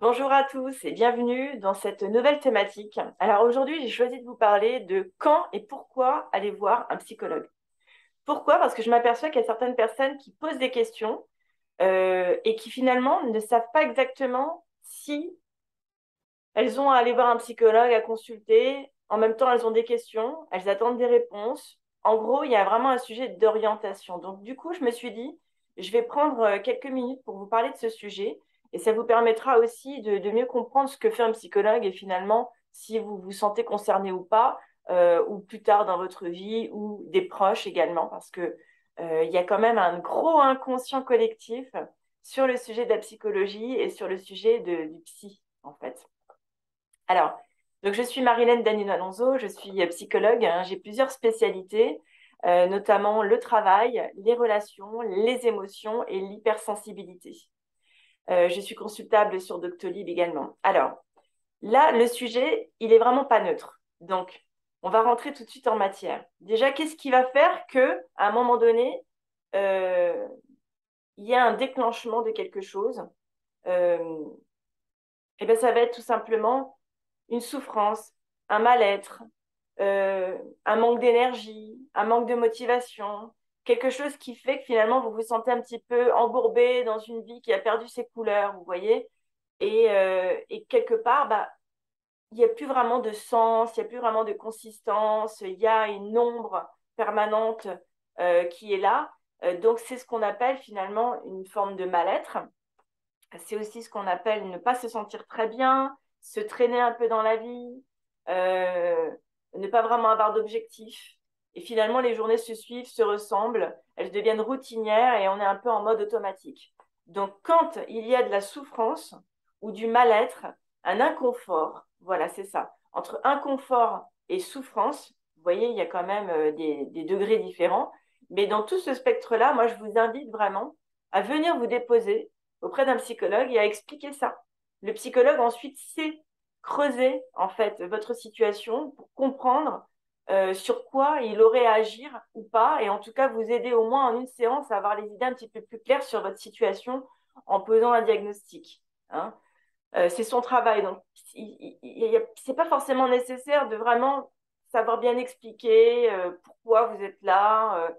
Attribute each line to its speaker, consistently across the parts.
Speaker 1: Bonjour à tous et bienvenue dans cette nouvelle thématique. Alors aujourd'hui, j'ai choisi de vous parler de quand et pourquoi aller voir un psychologue. Pourquoi? Parce que je m'aperçois qu'il y a certaines personnes qui posent des questions et qui finalement ne savent pas exactement si elles ont à aller voir un psychologue, à consulter. En même temps, elles ont des questions, elles attendent des réponses. En gros, il y a vraiment un sujet d'orientation. Donc, du coup, je me suis dit, je vais prendre quelques minutes pour vous parler de ce sujet et ça vous permettra aussi de mieux comprendre ce que fait un psychologue et finalement, si vous vous sentez concerné ou pas, ou plus tard dans votre vie, ou des proches également, parce que il y a quand même un gros inconscient collectif sur le sujet de la psychologie et sur le sujet du psy, en fait. Alors, donc je suis Marilène Danino-Alonso, je suis psychologue, hein, j'ai plusieurs spécialités, notamment le travail, les relations, les émotions et l'hypersensibilité. Je suis consultable sur Doctolib également. Alors, là, le sujet, il est vraiment pas neutre. Donc, on va rentrer tout de suite en matière. Déjà, qu'est-ce qui va faire que, à un moment donné, euh, il y a un déclenchement de quelque chose? Euh, Eh bien, ça va être tout simplement une souffrance, un mal-être, un manque d'énergie, un manque de motivation, quelque chose qui fait que finalement vous vous sentez un petit peu embourbé dans une vie qui a perdu ses couleurs, vous voyez, et quelque part, bah, il n'y a plus vraiment de sens, il n'y a plus vraiment de consistance, il y a une ombre permanente qui est là. Donc c'est ce qu'on appelle finalement une forme de mal-être. C'est aussi ce qu'on appelle ne pas se sentir très bien, se traîner un peu dans la vie, euh, ne pas vraiment avoir d'objectif. Et finalement, les journées se suivent, se ressemblent, elles deviennent routinières et on est un peu en mode automatique. Donc, quand il y a de la souffrance ou du mal-être, un inconfort, voilà, c'est ça. Entre inconfort et souffrance, vous voyez, il y a quand même des degrés différents. Mais dans tout ce spectre-là, moi, je vous invite vraiment à venir vous déposer auprès d'un psychologue et à expliquer ça. Le psychologue ensuite sait creuser en fait votre situation pour comprendre sur quoi il aurait à agir ou pas, et en tout cas vous aider au moins en une séance à avoir les idées un petit peu plus claires sur votre situation en posant un diagnostic. Hein. C'est son travail, donc c'est pas forcément nécessaire de vraiment savoir bien expliquer pourquoi vous êtes là,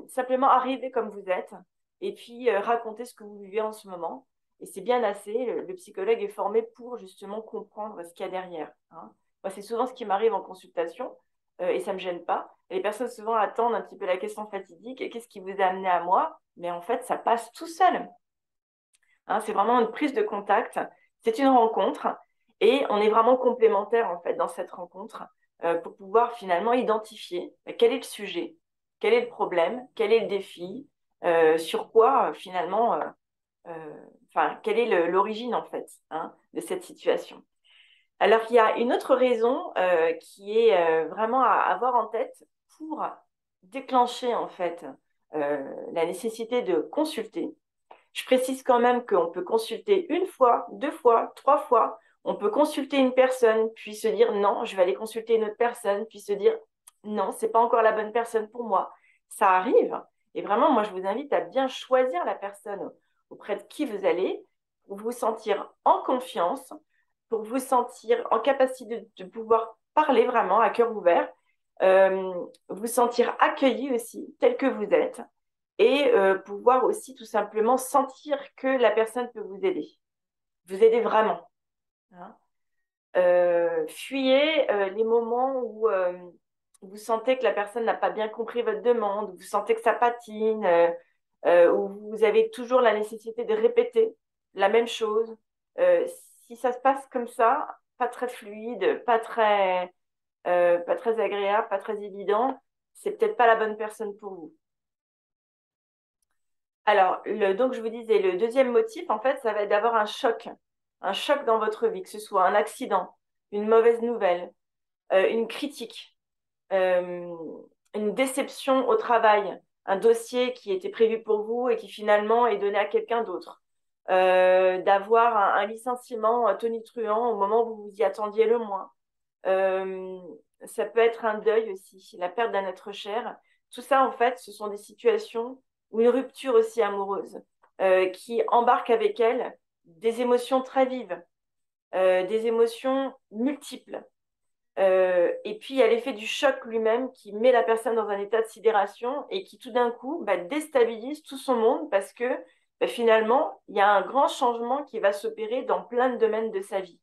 Speaker 1: simplement arriver comme vous êtes et puis raconter ce que vous vivez en ce moment. Et c'est bien assez, le psychologue est formé pour justement comprendre ce qu'il y a derrière. Hein. Moi, c'est souvent ce qui m'arrive en consultation et ça ne me gêne pas. Et les personnes souvent attendent un petit peu la question fatidique, qu'est-ce qui vous a amené à moi? Mais en fait, ça passe tout seul. Hein, c'est vraiment une prise de contact, c'est une rencontre et on est vraiment complémentaires en fait dans cette rencontre pour pouvoir finalement identifier quel est le sujet, quel est le problème, quel est le défi, sur quoi finalement, enfin, quelle est l'origine en fait hein, de cette situation. Alors il y a une autre raison qui est vraiment à avoir en tête pour déclencher en fait la nécessité de consulter. Je précise quand même qu'on peut consulter une fois, deux fois, trois fois. On peut consulter une personne, puis se dire non, je vais aller consulter une autre personne, puis se dire non, c'est pas encore la bonne personne pour moi. Ça arrive. Et vraiment, moi, je vous invite à bien choisir la personne auprès de qui vous allez pour vous sentir en confiance, pour vous sentir en capacité de pouvoir parler vraiment à cœur ouvert, vous sentir accueilli aussi, tel que vous êtes et pouvoir aussi tout simplement sentir que la personne peut vous aider vraiment. Hein. Fuyez les moments où vous sentez que la personne n'a pas bien compris votre demande, où vous sentez que ça patine, où vous avez toujours la nécessité de répéter la même chose. Euh, Si ça se passe comme ça, pas très fluide, pas très agréable, pas très évident, c'est peut-être pas la bonne personne pour vous. Alors, donc je vous disais, le deuxième motif, en fait, ça va être d'avoir un choc dans votre vie, que ce soit un accident, une mauvaise nouvelle, une critique, euh, une déception au travail, un dossier qui était prévu pour vous et qui finalement est donné à quelqu'un d'autre, d'avoir un licenciement tonitruant au moment où vous y attendiez le moins. Euh, Ça peut être un deuil aussi, la perte d'un être cher. Tout ça, en fait, ce sont des situations ou une rupture aussi amoureuse qui embarque avec elle des émotions très vives, des émotions multiples. Et puis, il y a l'effet du choc lui-même qui met la personne dans un état de sidération et qui, tout d'un coup, déstabilise tout son monde parce que finalement, il y a un grand changement qui va s'opérer dans plein de domaines de sa vie.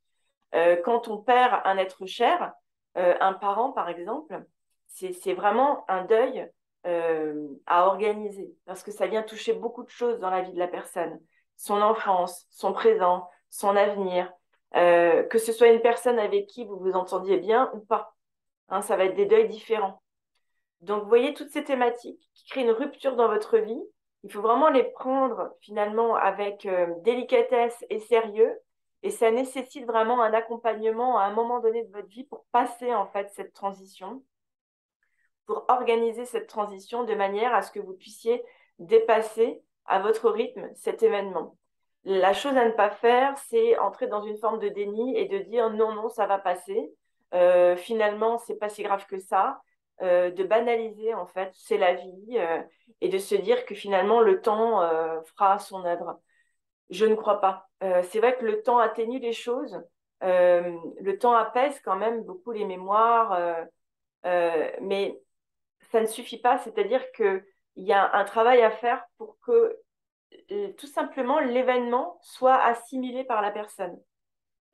Speaker 1: Quand on perd un être cher, un parent par exemple, c'est vraiment un deuil à organiser parce que ça vient toucher beaucoup de choses dans la vie de la personne. Son enfance, son présent, son avenir, que ce soit une personne avec qui vous vous entendiez bien ou pas. Hein, ça va être des deuils différents. Donc, vous voyez, toutes ces thématiques qui créent une rupture dans votre vie, il faut vraiment les prendre finalement avec délicatesse et sérieux. Et ça nécessite vraiment un accompagnement à un moment donné de votre vie pour passer en fait cette transition, pour organiser cette transition de manière à ce que vous puissiez dépasser à votre rythme cet événement. La chose à ne pas faire, c'est entrer dans une forme de déni et de dire non, non, ça va passer. Finalement, c'est pas si grave que ça. De banaliser, en fait, c'est la vie et de se dire que finalement, le temps fera son œuvre. Je ne crois pas. C'est vrai que le temps atténue les choses. Le temps apaise quand même beaucoup les mémoires, mais ça ne suffit pas. C'est-à-dire qu'il y a un travail à faire pour que tout simplement l'événement soit assimilé par la personne.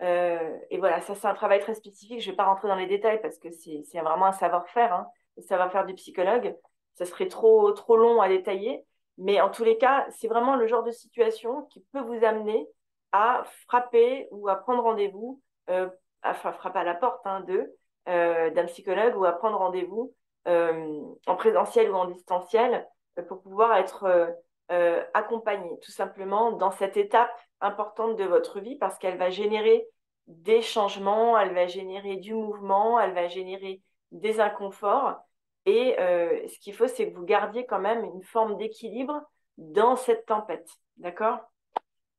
Speaker 1: Et voilà, ça c'est un travail très spécifique. Je ne vais pas rentrer dans les détails parce que c'est vraiment un savoir-faire, hein, le savoir-faire du psychologue. Ça serait trop long à détailler. Mais en tous les cas, c'est vraiment le genre de situation qui peut vous amener à frapper ou à prendre rendez-vous, enfin frapper à la porte d'un psychologue ou à prendre rendez-vous en présentiel ou en distanciel pour pouvoir être accompagné tout simplement dans cette étape importante de votre vie parce qu'elle va générer des changements, elle va générer du mouvement, elle va générer des inconforts. Et ce qu'il faut, c'est que vous gardiez quand même une forme d'équilibre dans cette tempête. D'accord?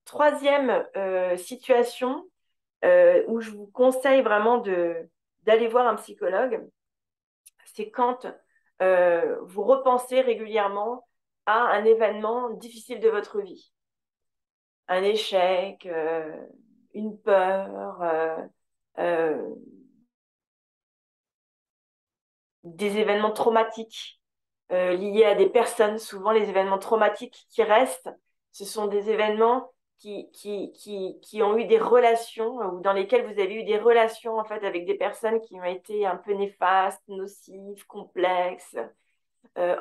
Speaker 1: Troisième situation où je vous conseille vraiment d'aller voir un psychologue, c'est quand vous repensez régulièrement à un événement difficile de votre vie. Un échec, une peur, euh, des événements traumatiques liés à des personnes. Souvent, les événements traumatiques qui restent, ce sont des événements qui ont eu des relations ou dans lesquelles vous avez eu des relations en fait avec des personnes qui ont été un peu néfastes, nocives, complexes,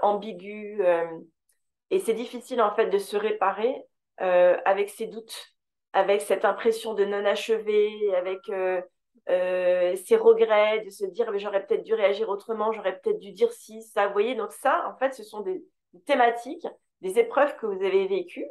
Speaker 1: ambiguës. Et c'est difficile en fait de se réparer avec ces doutes, avec cette impression de non achevé, avec ces regrets, de se dire mais j'aurais peut-être dû réagir autrement, j'aurais peut-être dû dire ci, ça. Vous voyez, donc ça, en fait, ce sont des thématiques, des épreuves que vous avez vécues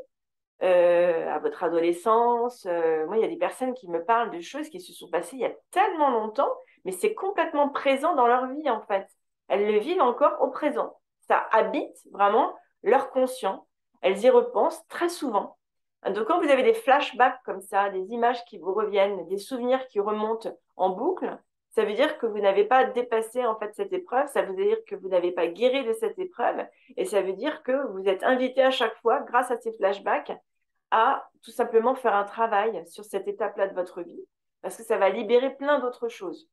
Speaker 1: à votre adolescence. Moi, il y a des personnes qui me parlent de choses qui se sont passées il y a tellement longtemps, mais c'est complètement présent dans leur vie, en fait. Elles le vivent encore au présent. Ça habite vraiment leur conscient. Elles y repensent très souvent. Donc, quand vous avez des flashbacks comme ça, des images qui vous reviennent, des souvenirs qui remontent en boucle, ça veut dire que vous n'avez pas dépassé en fait cette épreuve, ça veut dire que vous n'avez pas guéri de cette épreuve, et ça veut dire que vous êtes invité à chaque fois, grâce à ces flashbacks, à tout simplement faire un travail sur cette étape-là de votre vie, parce que ça va libérer plein d'autres choses.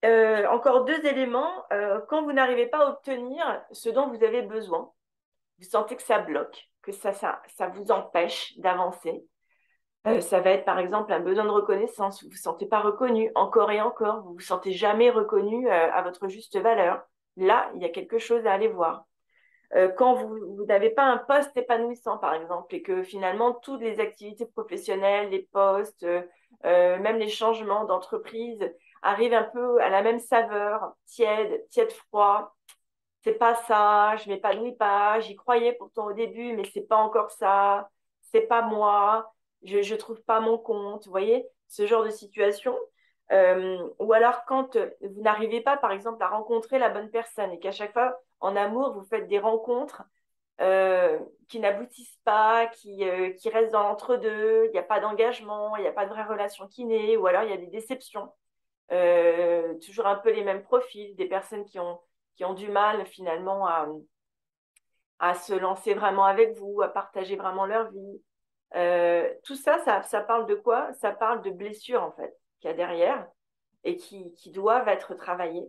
Speaker 1: Encore deux éléments. Quand vous n'arrivez pas à obtenir ce dont vous avez besoin, vous sentez que ça bloque, que ça vous empêche d'avancer. Ça va être par exemple un besoin de reconnaissance. Vous ne vous sentez pas reconnu encore et encore. Vous ne vous sentez jamais reconnu à votre juste valeur. Là, il y a quelque chose à aller voir. Quand vous n'avez pas un poste épanouissant, par exemple, et que finalement toutes les activités professionnelles, les postes, même les changements d'entreprise arrivent un peu à la même saveur, tiède, tiède-froid. C'est pas ça, je m'épanouis pas, j'y croyais pourtant au début, mais c'est pas encore ça, c'est pas moi, je trouve pas mon compte, vous voyez, ce genre de situation. Ou alors quand vous n'arrivez pas, par exemple, à rencontrer la bonne personne et qu'à chaque fois, en amour, vous faites des rencontres qui n'aboutissent pas, qui restent dans l'entre-deux, il n'y a pas d'engagement, il n'y a pas de vraie relation qui naît, ou alors il y a des déceptions. Toujours un peu les mêmes profils, des personnes qui ont du mal finalement à se lancer vraiment avec vous, à partager vraiment leur vie. Tout ça, ça parle de quoi? Ça parle de blessures, en fait, qu'il y a derrière et qui doivent être travaillées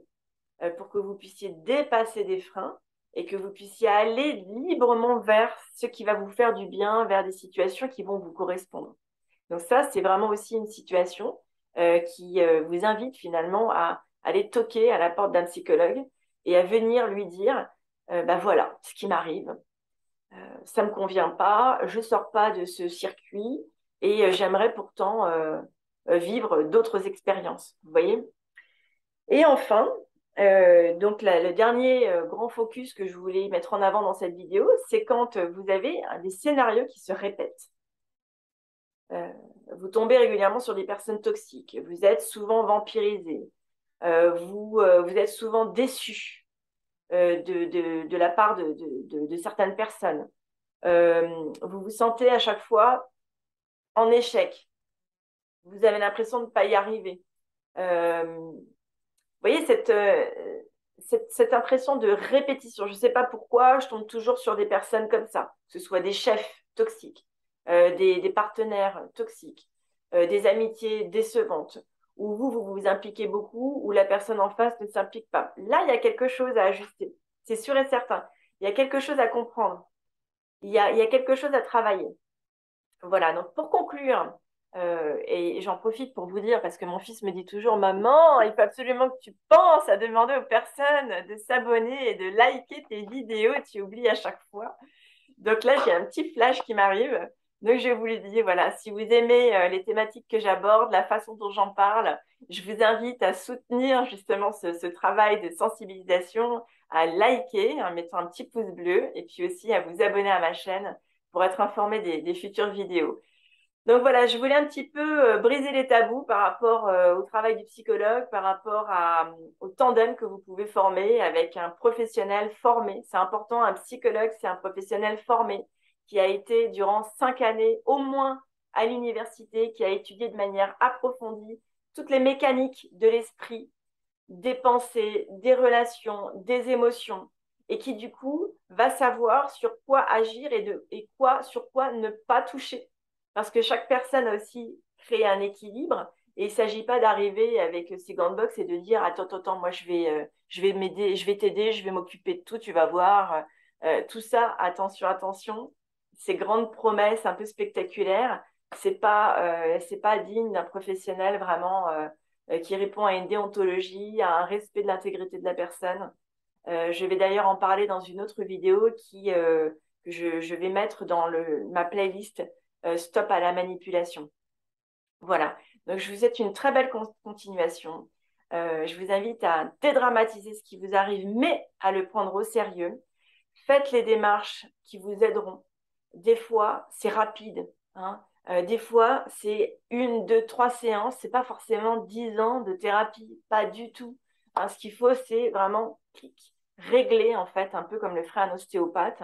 Speaker 1: pour que vous puissiez dépasser des freins et que vous puissiez aller librement vers ce qui va vous faire du bien, vers des situations qui vont vous correspondre. Donc ça, c'est vraiment aussi une situation qui vous invite finalement à aller toquer à la porte d'un psychologue et à venir lui dire, bah voilà, ce qui m'arrive, ça ne me convient pas, je ne sors pas de ce circuit et j'aimerais pourtant vivre d'autres expériences. Vous voyez? Et enfin, donc le dernier grand focus que je voulais mettre en avant dans cette vidéo, c'est quand vous avez des scénarios qui se répètent. Euh, Vous tombez régulièrement sur des personnes toxiques, vous êtes souvent vampirisé, vous êtes souvent déçu de la part de certaines personnes. Vous vous sentez à chaque fois en échec. Vous avez l'impression de ne pas y arriver. Vous voyez cette impression de répétition. Je ne sais pas pourquoi je tombe toujours sur des personnes comme ça, que ce soit des chefs toxiques, des partenaires toxiques, des amitiés décevantes, où vous vous impliquez beaucoup, où la personne en face ne s'implique pas. Là, il y a quelque chose à ajuster. C'est sûr et certain. Il y a quelque chose à comprendre. Il y a quelque chose à travailler. Voilà, donc pour conclure, et j'en profite pour vous dire, parce que mon fils me dit toujours, Maman, il faut absolument que tu penses à demander aux personnes de s'abonner et de liker tes vidéos, tu oublies à chaque fois. Donc là, j'ai un petit flash qui m'arrive. Donc je vous le dis, voilà, si vous aimez les thématiques que j'aborde, la façon dont j'en parle, je vous invite à soutenir justement ce travail de sensibilisation, à liker en mettant un petit pouce bleu et puis aussi à vous abonner à ma chaîne pour être informé des futures vidéos. Donc voilà, je voulais un petit peu briser les tabous par rapport au travail du psychologue, par rapport au tandem que vous pouvez former avec un professionnel formé. C'est important, un psychologue, c'est un professionnel formé qui a été durant 5 années au moins à l'université, qui a étudié de manière approfondie toutes les mécaniques de l'esprit, des pensées, des relations, des émotions, et qui du coup va savoir sur quoi agir sur quoi ne pas toucher. Parce que chaque personne a aussi créé un équilibre, et il ne s'agit pas d'arriver avec ses gants de boxe et de dire attends, attends, moi je vais m'aider, je vais t'aider, je vais m'occuper de tout, tu vas voir. Tout ça, attention, attention, ces grandes promesses un peu spectaculaires, c'est pas digne d'un professionnel vraiment qui répond à une déontologie, à un respect de l'intégrité de la personne. Je vais d'ailleurs en parler dans une autre vidéo que je vais mettre dans ma playlist Stop à la manipulation. Voilà. Donc, je vous souhaite une très belle continuation. Je vous invite à dédramatiser ce qui vous arrive, mais à le prendre au sérieux. Faites les démarches qui vous aideront. Des fois, c'est rapide, hein. Des fois, c'est 1, 2, 3 séances. C'est pas forcément 10 ans de thérapie, pas du tout. Hein, ce qu'il faut, c'est vraiment clic, régler en fait, un peu comme le ferait un ostéopathe,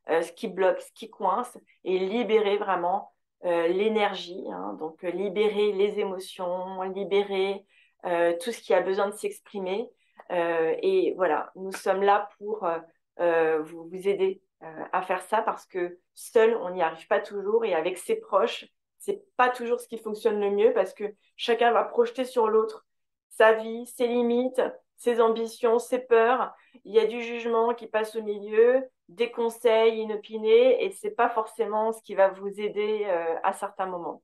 Speaker 1: ce qui bloque, ce qui coince, et libérer vraiment l'énergie. Hein. Donc, libérer les émotions, libérer tout ce qui a besoin de s'exprimer. Et voilà, nous sommes là pour vous aider à faire ça parce que seul, on n'y arrive pas toujours et avec ses proches, c'est pas toujours ce qui fonctionne le mieux parce que chacun va projeter sur l'autre sa vie, ses limites, ses ambitions, ses peurs. Il y a du jugement qui passe au milieu, des conseils inopinés et c'est pas forcément ce qui va vous aider à certains moments.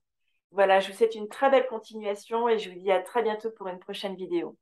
Speaker 1: Voilà, je vous souhaite une très belle continuation et je vous dis à très bientôt pour une prochaine vidéo.